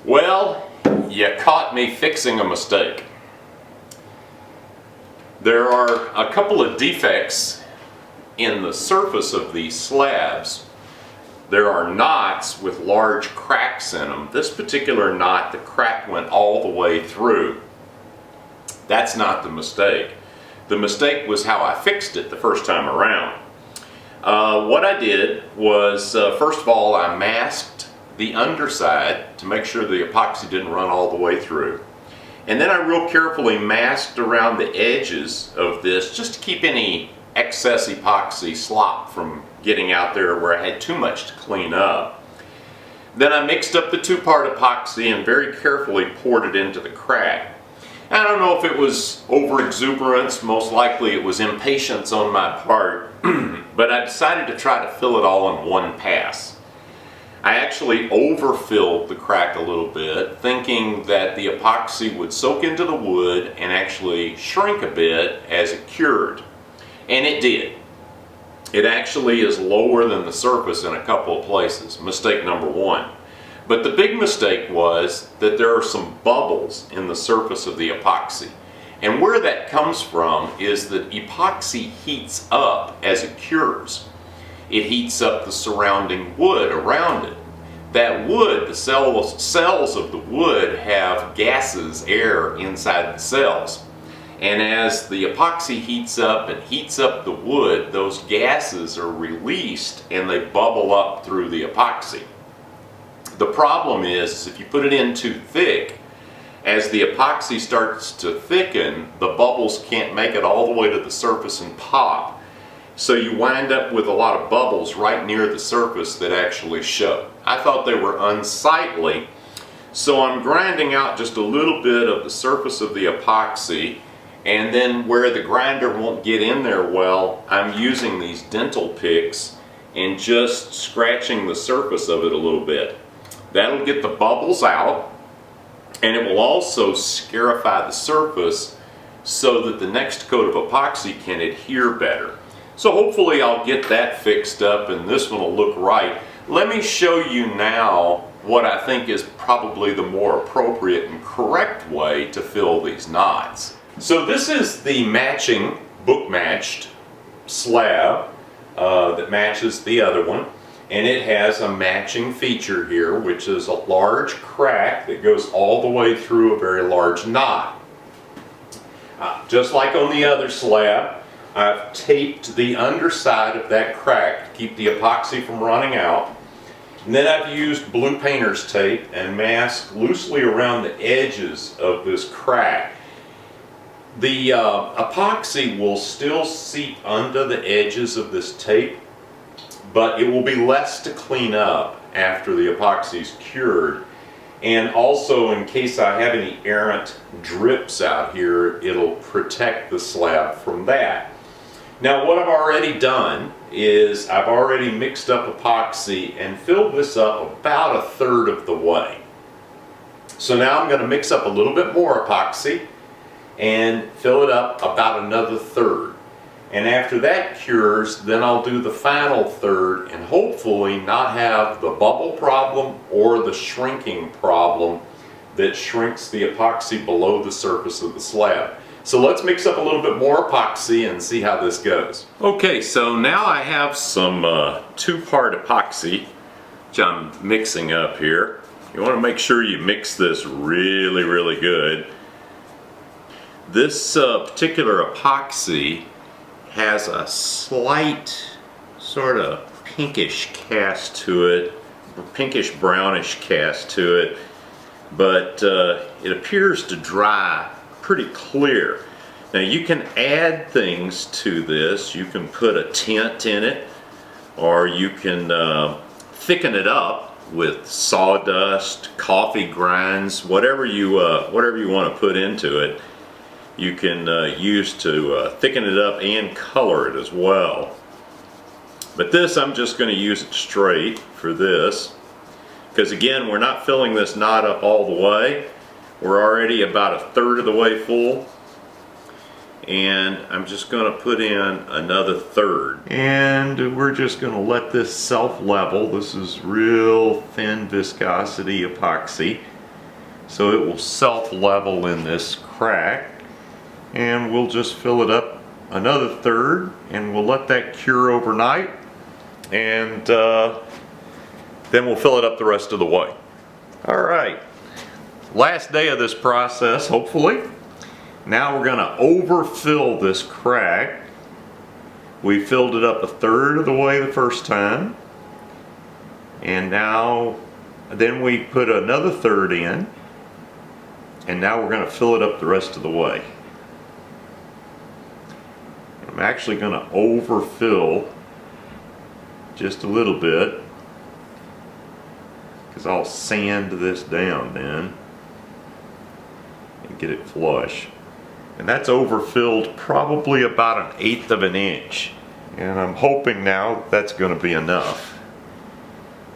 Well, you caught me fixing a mistake. There are a couple of defects in the surface of these slabs. There are knots with large cracks in them. This particular knot, the crack went all the way through. That's not the mistake. The mistake was how I fixed it the first time around. What I did was, first of all, I masked the underside to make sure the epoxy didn't run all the way through. And then I real carefully masked around the edges of this just to keep any excess epoxy slop from getting out there where I had too much to clean up. Then I mixed up the two-part epoxy and very carefully poured it into the crack. I don't know if it was over-exuberance, most likely it was impatience on my part, but I decided to try to fill it all in one pass. I actually overfilled the crack a little bit, thinking that the epoxy would soak into the wood and actually shrink a bit as it cured. And it did. It actually is lower than the surface in a couple of places. Mistake number one. But the big mistake was that there are some bubbles in the surface of the epoxy. And where that comes from is that epoxy heats up as it cures. It heats up the surrounding wood around it. That wood, the cells of the wood have gases, air inside the cells. And as the epoxy heats up and heats up the wood, those gases are released and they bubble up through the epoxy. The problem is if you put it in too thick, as the epoxy starts to thicken, the bubbles can't make it all the way to the surface and pop. So you wind up with a lot of bubbles right near the surface that actually show. I thought they were unsightly, so I'm grinding out just a little bit of the surface of the epoxy, and then where the grinder won't get in there well, I'm using these dental picks and just scratching the surface of it a little bit. That'll get the bubbles out, and it will also scarify the surface so that the next coat of epoxy can adhere better. So hopefully I'll get that fixed up and this one will look right. Let me show you now what I think is probably the more appropriate and correct way to fill these knots. So this is the matching, book-matched slab that matches the other one. And it has a matching feature here, which is a large crack that goes all the way through a very large knot. Just like on the other slab, I've taped the underside of that crack to keep the epoxy from running out. And then I've used blue painter's tape and masked loosely around the edges of this crack. The epoxy will still seep under the edges of this tape, but it will be less to clean up after the epoxy is cured. And also, in case I have any errant drips out here, it'll protect the slab from that. Now what I've already done is I've already mixed up epoxy and filled this up about 1/3 of the way. So now I'm going to mix up a little bit more epoxy and fill it up about another 1/3. And after that cures, then I'll do the final 1/3 and hopefully not have the bubble problem or the shrinking problem that shrinks the epoxy below the surface of the slab. So let's mix up a little bit more epoxy and see how this goes. Okay, so now I have some two-part epoxy, which I'm mixing up here. You want to make sure you mix this really, really good. This particular epoxy has a slight sort of pinkish cast to it, pinkish brownish cast to it, but it appears to dry pretty clear. Now you can add things to this. You can put a tint in it, or you can thicken it up with sawdust, coffee grinds, whatever you want to put into it. You can use to thicken it up and color it as well. But this, I'm just going to use it straight for this, because again, we're not filling this knot up all the way. We're already about 1/3 of the way full, and I'm just going to put in another 1/3. And we're just going to let this self-level. This is real thin viscosity epoxy. so it will self-level in this crack. And we'll just fill it up another third, and we'll let that cure overnight, and then we'll fill it up the rest of the way. Alright, last day of this process, hopefully. Now we're going to overfill this crack. We filled it up a third of the way the first time, and then we put another third in, and now we're going to fill it up the rest of the way. I'm actually going to overfill just a little bit, because I'll sand this down then and get it flush. And that's overfilled probably about 1/8 of an inch. And I'm hoping now that's going to be enough.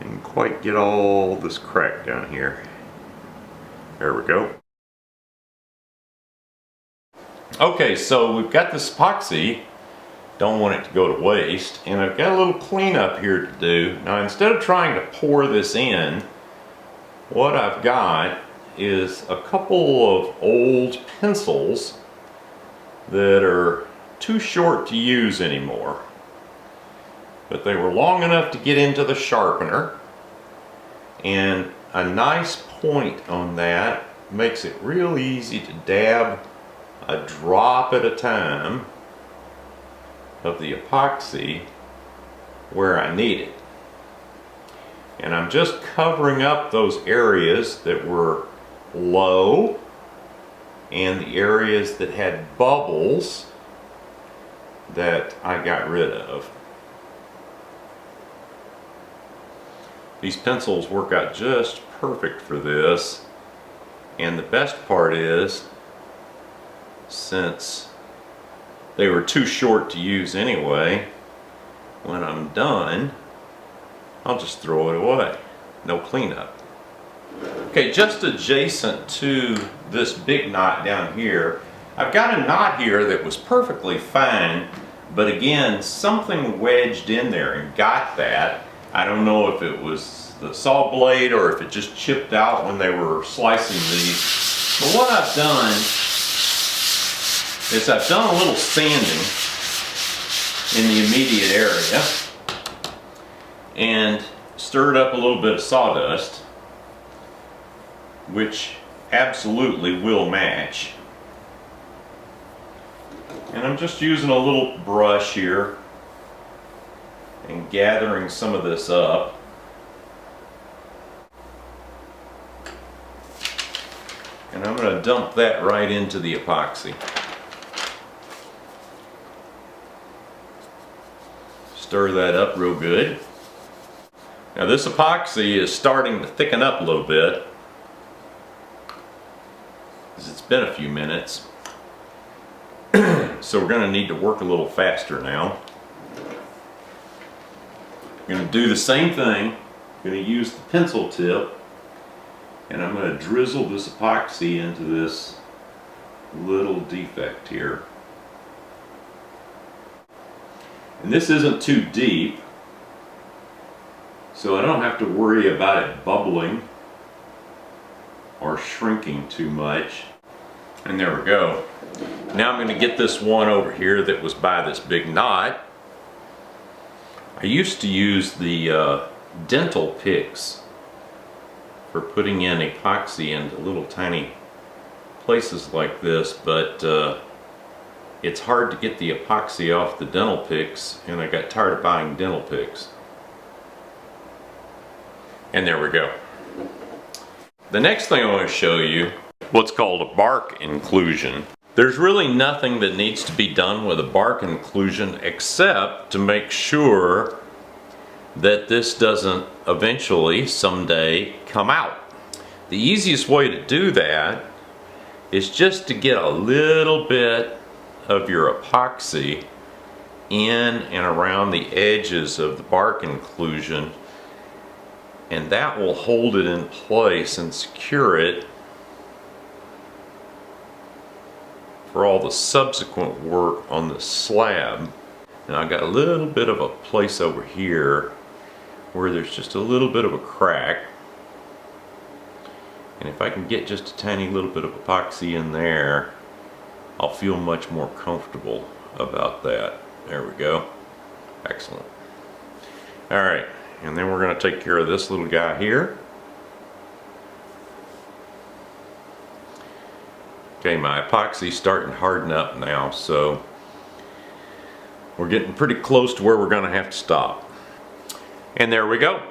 And quite get all this crack down here. There we go. Okay, so we've got this epoxy. Don't want it to go to waste. And I've got a little cleanup here to do. Now, instead of trying to pour this in, what I've got is a couple of old pencils that are too short to use anymore. But they were long enough to get into the sharpener. And a nice point on that makes it real easy to dab a drop at a time of the epoxy where I need it. And I'm just covering up those areas that were low and the areas that had bubbles that I got rid of. These pencils work out just perfect for this, and the best part is, since they were too short to use anyway, when I'm done, I'll just throw it away. No cleanup. Okay, just adjacent to this big knot down here, I've got a knot here that was perfectly fine, but again, something wedged in there and got that. I don't know if it was the saw blade or if it just chipped out when they were slicing these. But what I've done is I've done a little sanding in the immediate area and stirred up a little bit of sawdust, which absolutely will match. And I'm just using a little brush here and gathering some of this up. And I'm going to dump that right into the epoxy. Stir that up real good. Now this epoxy is starting to thicken up a little bit, because it's been a few minutes. So we're going to need to work a little faster now. I'm going to do the same thing. I'm going to use the pencil tip, and I'm going to drizzle this epoxy into this little defect here. And this isn't too deep, so I don't have to worry about it bubbling or shrinking too much. And there we go. Now I'm going to get this one over here that was by this big knot. I used to use the dental picks for putting in epoxy into little tiny places like this, but it's hard to get the epoxy off the dental picks, and I got tired of buying dental picks. And there we go. The next thing I want to show you, what's called a bark inclusion. There's really nothing that needs to be done with a bark inclusion except to make sure that this doesn't eventually someday come out. The easiest way to do that is just to get a little bit of your epoxy in and around the edges of the bark inclusion, and that will hold it in place and secure it for all the subsequent work on the slab. Now I've got a little bit of a place over here where there's just a little bit of a crack, And if I can get just a tiny little bit of epoxy in there, I'll feel much more comfortable about that. There we go. Excellent. All right, and then we're going to take care of this little guy here. Okay, my epoxy's starting to harden up now, so we're getting pretty close to where we're going to have to stop. And there we go.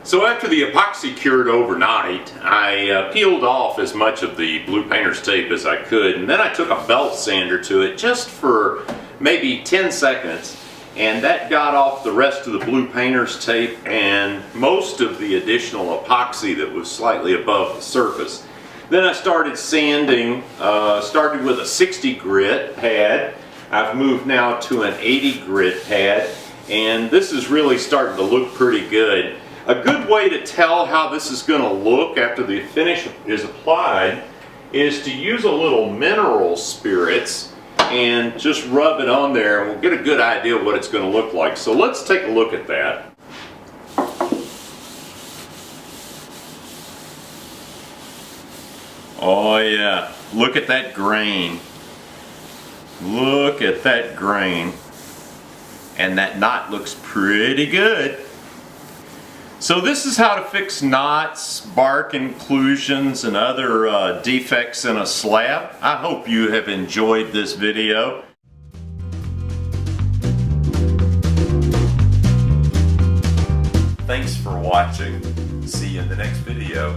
So after the epoxy cured overnight, I peeled off as much of the blue painter's tape as I could, and then I took a belt sander to it just for maybe 10 seconds, and that got off the rest of the blue painter's tape and most of the additional epoxy that was slightly above the surface. Then I started sanding, started with a 60 grit pad. I've moved now to an 80 grit pad, and this is really starting to look pretty good. A good way to tell how this is going to look after the finish is applied is to use a little mineral spirits and just rub it on there, and we'll get a good idea of what it's going to look like. So let's take a look at that. Oh yeah, look at that grain. Look at that grain. And that knot looks pretty good. So this is how to fix knots, bark inclusions, and other defects in a slab. I hope you have enjoyed this video. Thanks for watching. See you in the next video.